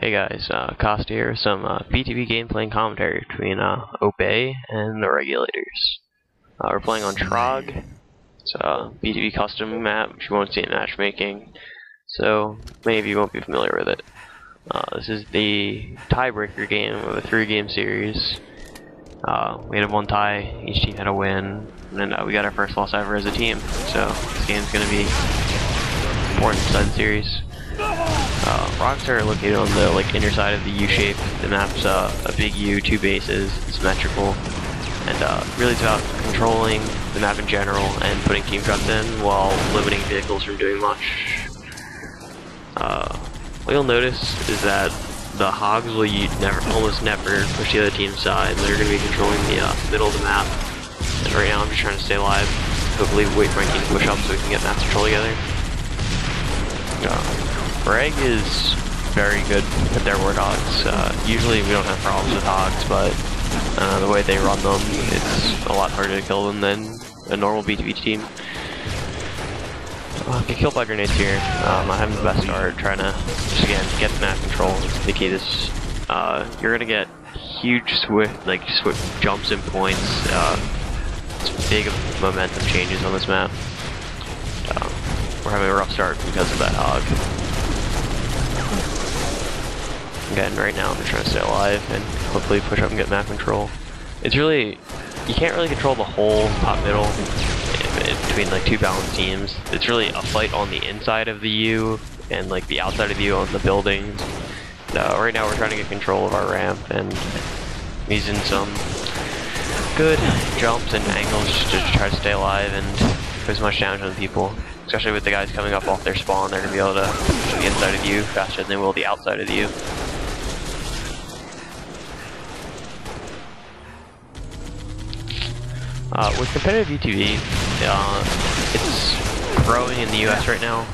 Hey guys, Costa here with some BTB gameplay and commentary between Obey and the Regulators. We're playing on ReG-Trog. It's a BTB custom map, which you won't see in matchmaking, so many of you won't be familiar with it. This is the Tiebreaker game of a 3-game series. We had one tie, each team had a win, and then we got our first loss ever as a team, so this game's going to be important inside the series. Rocks are located on the inner side of the U shape. The map's a big U, 2 bases, it's symmetrical, and really it's about controlling the map in general and putting team shots in while limiting vehicles from doing much. What you'll notice is that the hogs will almost never push the other team's side. They're going to be controlling the middle of the map, and right now I'm just trying to stay alive, hopefully wait for my team to push up so we can get map control together. ReG is very good at their warthogs. Usually we don't have problems with hogs, but the way they run them, it's a lot harder to kill them than a normal BTB team. Get killed by grenades here. Not having the best start, trying to just again get map control. The key to this, you're gonna get huge swift jumps in points. It's big momentum changes on this map. We're having a rough start because of that hog. Again, right now I'm just trying to stay alive and hopefully push up and get map control. It's really, you can't really control the whole top middle between two balanced teams. It's really a fight on the inside of the U and the outside of the U on the buildings. Right now we're trying to get control of our ramp and using some good jumps and angles just to try to stay alive and put as much damage on people. Especially with the guys coming up off their spawn, they're going to be able to push the inside of you faster than they will the outside of you. With competitive BTB, it's growing in the US right now.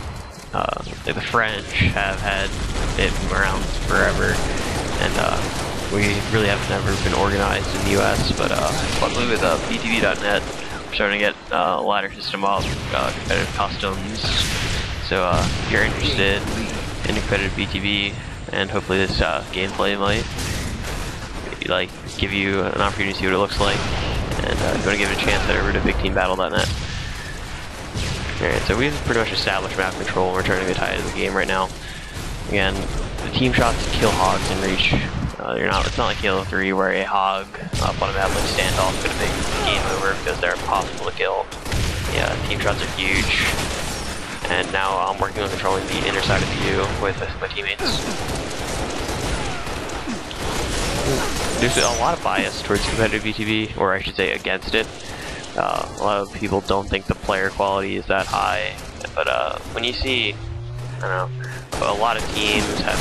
The French have had it around forever, and we really have never been organized in the US, but luckily with BTB.net, we're starting to get a ladder system up, competitive customs. So if you're interested in competitive BTB, and hopefully this gameplay might give you an opportunity to see what it looks like, and if you want to give it a chance, head over to bigteambattle.net. Alright, so we've pretty much established map control, and we're turning the tide of the game right now. Again, the team shots kill hogs in reach. It's not like Halo 3 where a hog up on a map like standoff is going to make the game over because they're impossible to kill. Yeah, team shots are huge. And now I'm working on controlling the inner side of the U with my teammates. There's a lot of bias towards competitive BTB, or I should say against it. A lot of people don't think the player quality is that high, but when you see, a lot of teams have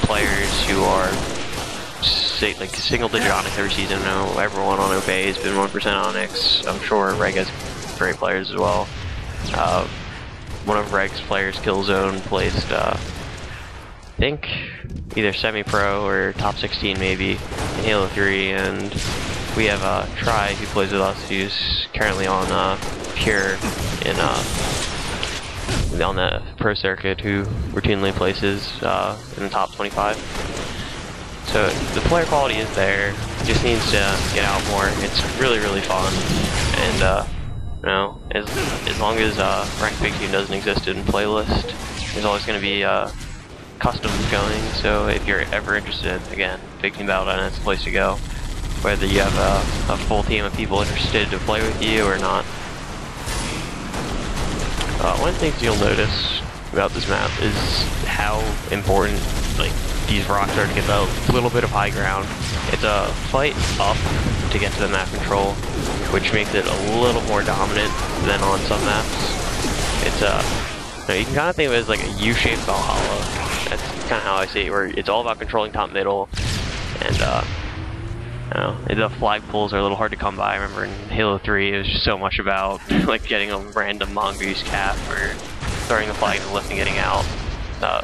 players who are single-digit Onyx every season. I know everyone on Obey has been 1% Onyx. I'm sure ReG has great players as well. One of ReG's players, Killzone, placed, I think, either semi-pro or top 16 maybe in Halo 3, and we have Try, who plays with us, who's currently on Pure on the pro circuit, who routinely places in the top 25. So the player quality is there, it just needs to get out more. It's really, really fun, and as long as Ranked Big Team doesn't exist in playlist, there's always going to be customs going. So if you're ever interested, again, BigTeamBattle.net is the place to go, whether you have a full team of people interested to play with you or not. One of the things you'll notice about this map is how important these rocks are to get a little bit of high ground. It's a fight up to get to the map control, which makes it a little more dominant than on some maps. It's you can kind of think of it as like a U-shaped Valhalla. That's kind of how I see it, where it's all about controlling top middle, and the flag pulls are a little hard to come by. I remember in Halo 3 it was just so much about getting a random mongoose cap or throwing the flag in the lift and getting out.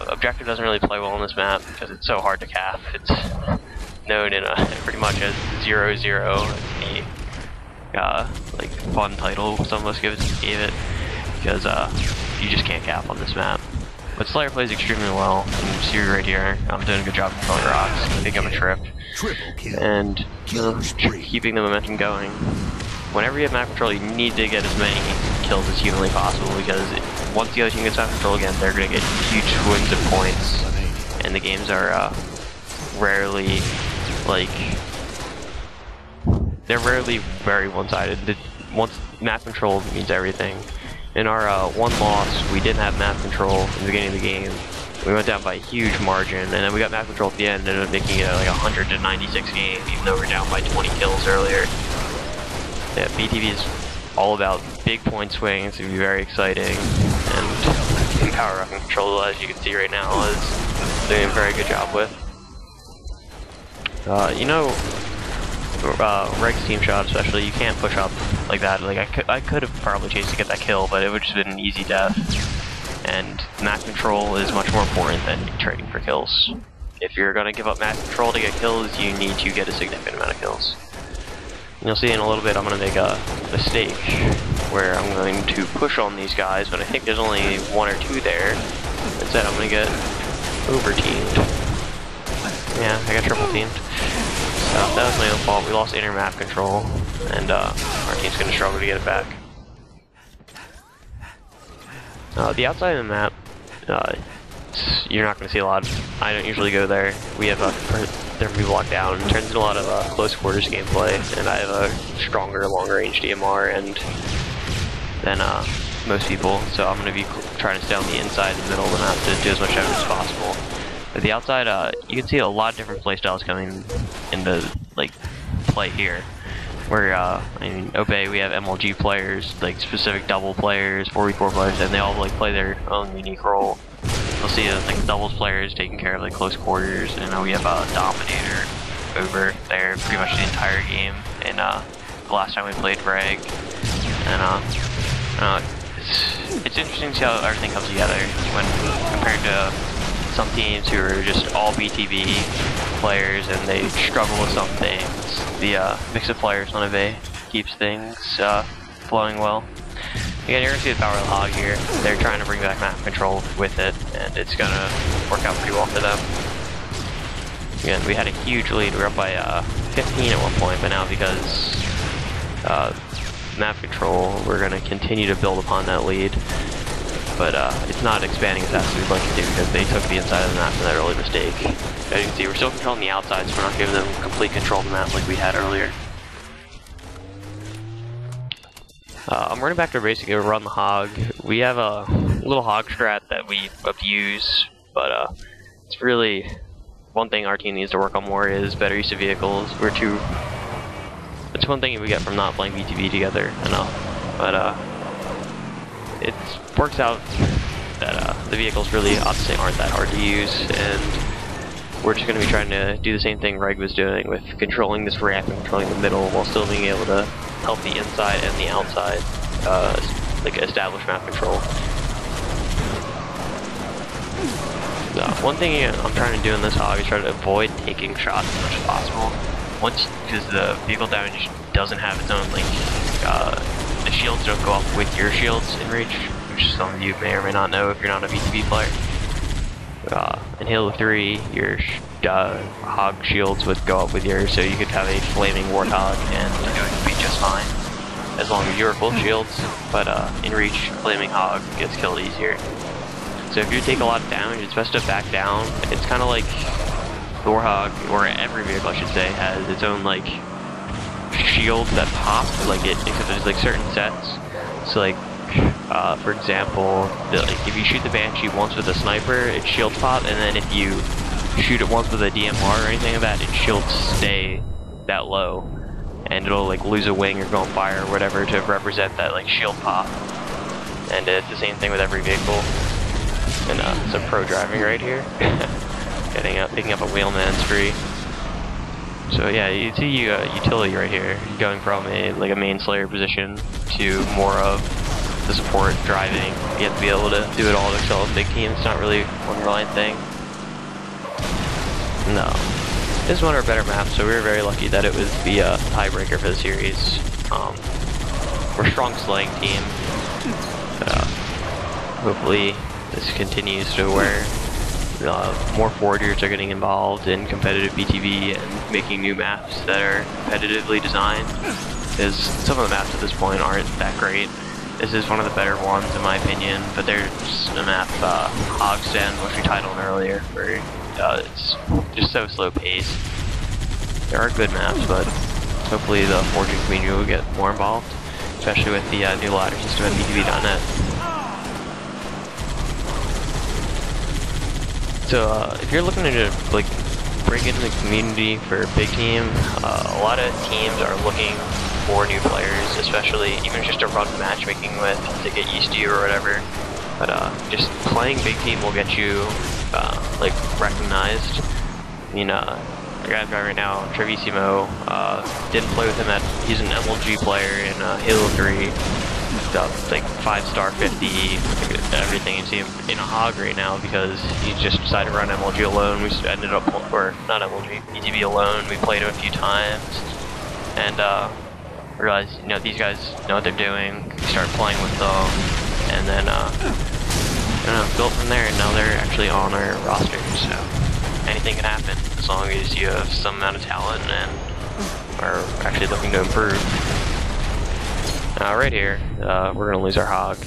Objective doesn't really play well on this map because it's so hard to cap. It's known in pretty much as 0-0, the fun title some of us gave it, because you just can't cap on this map. But Slayer plays extremely well. You can see right here, I'm doing a good job controlling rocks, picking up a trip, and keeping the momentum going. Whenever you have map control, you need to get as many kills as humanly possible, because once the other team gets map control again, they're going to get huge swings of points, and the games are rarely, like, they're rarely very one-sided. Once map control means everything. In our one loss, we didn't have map control in the beginning of the game. We went down by a huge margin, and then we got map control at the end, and ended up making it like a 196 game, even though we were down by 20 kills earlier. Yeah, BTV is all about big point swings. It's going to be very exciting, and power up and control, as you can see right now, is doing a very good job with. You know, Reg's team shot especially, you can't push up like that. Like I could have probably chased to get that kill, but it would just have been an easy death. And map control is much more important than trading for kills. If you're gonna give up map control to get kills, you need to get a significant amount of kills. And you'll see in a little bit I'm gonna make a mistake where I'm going to push on these guys, but I think there's only one or two there. Instead I'm gonna get over-teamed. Yeah, I got triple teamed. So that was my own fault. We lost inner map control, and our team's going to struggle to get it back. The outside of the map, you're not going to see a lot. I don't usually go there. We have therapy block down. It turns into a lot of close quarters gameplay, and I have a stronger, longer range DMR than most people. So I'm going to be trying to stay on the inside, the middle of the map to do as much damage as possible. At the outside, you can see a lot of different playstyles coming into like play here. Where I mean, Obey, we have MLG players, like specific double players, 4v4 players, and they all like play their own unique role. You'll see like doubles players taking care of like close quarters, and we have a Dominator over there pretty much the entire game. And the last time we played ReG, and it's interesting to see how everything comes together when compared to some teams who are just all BTB players and they struggle with some things. The mix of players on Obey keeps things flowing well. Again, you're going to see the power of the Hog here. They're trying to bring back map control with it, and it's going to work out pretty well for them. Again, we had a huge lead. We were up by 15 at one point, but now because map control, we're going to continue to build upon that lead. But it's not expanding as fast as we'd like to do because they took the inside of the map in that early mistake. As you can see, we're still controlling the outside, so we're not giving them complete control of the map like we had earlier. I'm running back to basically run the Hog. We have a little Hog strat that we abuse, but it's really one thing our team needs to work on more is better use of vehicles. It's one thing we get from not playing BTB together enough, but it works out that the vehicles really obviously aren't that hard to use, and we're just going to be trying to do the same thing Reg was doing with controlling this ramp and controlling the middle while still being able to help the inside and the outside like establish map control. One thing I'm trying to do in this Hog is try to avoid taking shots as much as possible. Because the vehicle damage doesn't have its own like the shields don't go up with your shields in Reach, which some of you may or may not know if you're not a BTB player. In Halo 3, your Hog shields would go up with yours, so you could have a flaming Warthog and it would be just fine, as long as you were full shields, but in Reach, flaming Hog gets killed easier. So if you take a lot of damage, it's best to back down. It's kind of like the Warthog, or every vehicle I should say, has its own like shields that pop, like except there's like certain sets. So like, for example, if you shoot the Banshee once with a sniper, its shields pop, and then if you shoot it once with a DMR or anything like that, its shields stay that low, and it'll like lose a wing or go on fire or whatever to represent that like shield pop. And it's the same thing with every vehicle. And some pro driving right here, picking up a wheelman spree. So yeah, you see utility right here, going from a main Slayer position to more of the support driving. You have to be able to do it all to excel with big teams. It's not really one reliant thing. No, this is one of our better maps, so we were very lucky that it was the tiebreaker for the series. We're a strong slaying team. Hopefully this continues to where more forgers are getting involved in competitive BTV and making new maps that are competitively designed. Because some of the maps at this point aren't that great. This is one of the better ones in my opinion, but there's a map, Hogstand, which we titled earlier, where it's just so slow paced. There are good maps, but hopefully the forging community will get more involved, especially with the new ladder system at BTV.net. So if you're looking to like break into the community for a big team, a lot of teams are looking for new players, especially even just to run matchmaking with to get used to you or whatever. But just playing big team will get you like recognized. I mean, the guy's guy right now, Trevissimo, didn't play with him he's an MLG player in Halo 3. Like 5-star 50, everything. You see him in a hog right now because he just decided to run MLG alone. We ended up, or not MLG, BTV alone. We played him a few times and realized, you know, these guys know what they're doing. We started playing with them, and then I don't know, built from there, and now they're actually on our roster. So anything can happen as long as you have some amount of talent and are actually looking to improve. Right here, we're gonna lose our hog.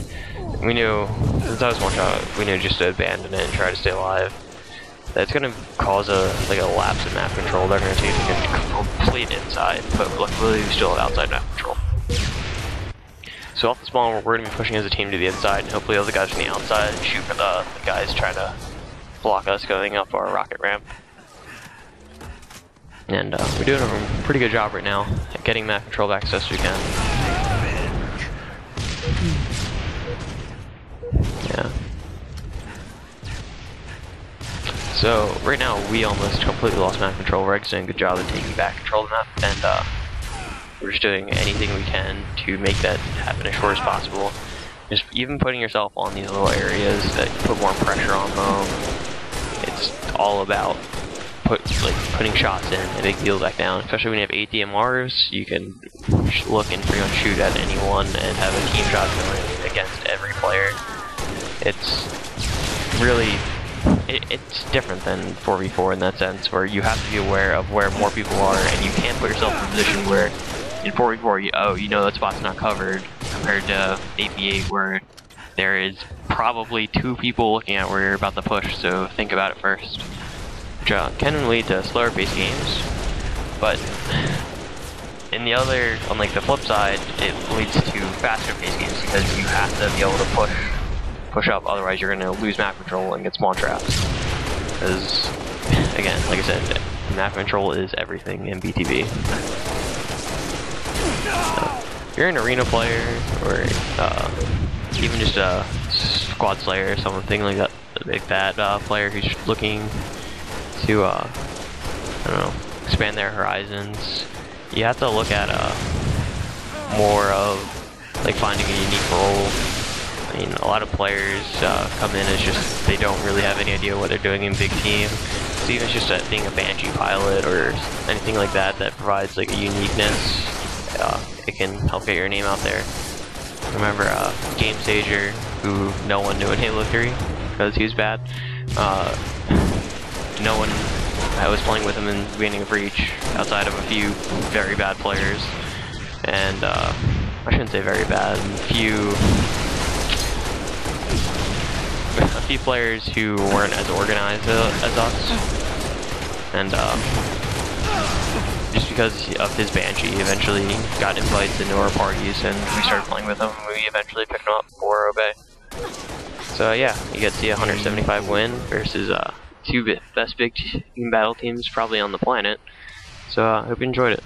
We knew, since I was one shot, we knew just to abandon it and try to stay alive. That's gonna cause a lapse in map control. They're gonna take a complete inside, but luckily we still have outside map control. So off the spawn, we're gonna be pushing as a team to the inside, and hopefully all the guys from the outside shoot for the guys trying to block us going up our rocket ramp. And we're doing a pretty good job right now at getting map control back as best we can. Yeah. So right now we almost completely lost map control. Reg's doing a good job of taking back control of the map, and we're just doing anything we can to make that happen as short as possible. Just even putting yourself on these little areas that put more pressure on them. It's all about putting shots in and big deal back down. Especially when you have 8 DMRs, you can look and pretty much shoot at anyone and have a team shot going against every player. It's really, it's different than 4v4 in that sense, where you have to be aware of where more people are, and you can't put yourself in a position where in 4v4, you know that spot's not covered, compared to 8v8 where there is probably 2 people looking at where you're about to push, so think about it first. Which can lead to slower paced games, but on the flip side, it leads to faster paced games because you have to be able to push up, otherwise you're going to lose map control and get spawn traps. Because, again, like I said, map control is everything in BTV. If you're an arena player, or even just a squad slayer or something like that, player who's looking to, I don't know, expand their horizons, you have to look at more of like finding a unique role. I mean, a lot of players come in as just, they don't really have any idea what they're doing in big team. So even just being a Banshee pilot or anything like that provides like a uniqueness, it can help get your name out there. Remember Game Stager, who no one knew in Halo 3 because he was bad. I was playing with him in the beginning of Reach, outside of a few very bad players, and I shouldn't say very bad, a few players who weren't as organized as us, and just because of his Banshee, he eventually got invites into our parties, and we started playing with him, and we eventually picked him up for Obey. So yeah, you get to see a 175 win versus 2 best big team battle teams probably on the planet. So I hope you enjoyed it.